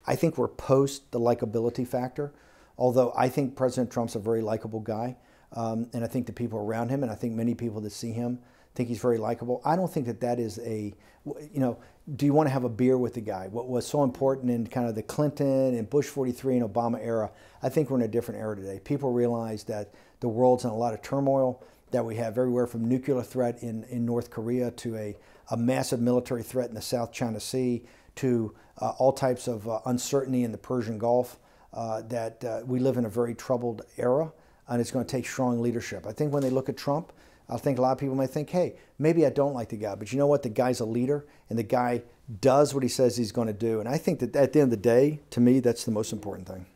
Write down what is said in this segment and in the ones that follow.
I think we're post the likability factor, although I think President Trump's a very likable guy. And I think the people around him, and I think many people that see him, think he's very likable. I don't think that that is a, do you want to have a beer with the guy? What was so important in kind of the Clinton and Bush 43 and Obama era, I think we're in a different era today. People realize that the world's in a lot of turmoil, that we have everywhere from nuclear threat in North Korea to a massive military threat in the South China Sea to all types of uncertainty in the Persian Gulf, that we live in a very troubled era, and it's going to take strong leadership. I think when they look at Trump, I think a lot of people might think, hey, maybe I don't like the guy, but you know what? The guy's a leader, and the guy does what he says he's going to do. And I think that at the end of the day, to me, that's the most important thing.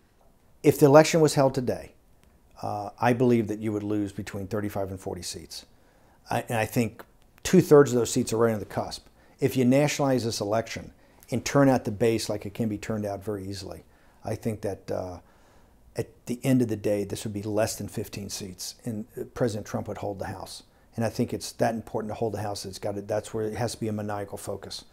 If the election was held today, I believe that you would lose between 35 and 40 seats. And I think 2/3 of those seats are right on the cusp. If you nationalize this election and turn out the base like it can be turned out very easily, I think that at the end of the day, this would be less than 15 seats, and President Trump would hold the House. And I think it's that important to hold the House. That's where it has to be a maniacal focus.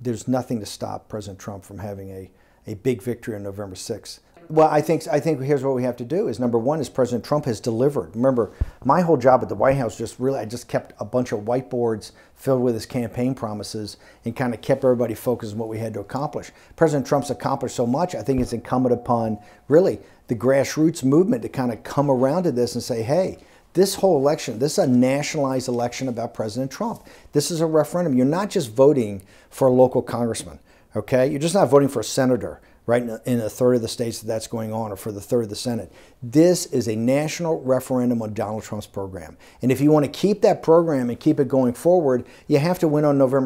There's nothing to stop President Trump from having a big victory on November 6th. Well, I think here's what we have to do is, number one, is President Trump has delivered. Remember, my whole job at the White House I just kept a bunch of whiteboards filled with his campaign promises and kind of kept everybody focused on what we had to accomplish. President Trump's accomplished so much, I think it's incumbent upon really the grassroots movement to kind of come around to this and say, hey, this whole election, this is a nationalized election about President Trump. This is a referendum. You're not just voting for a local congressman, okay? You're just not voting for a senator, right, in a third of the states that's going on, or for the third of the Senate. This is a national referendum on Donald Trump's program. And if you want to keep that program and keep it going forward, you have to win on November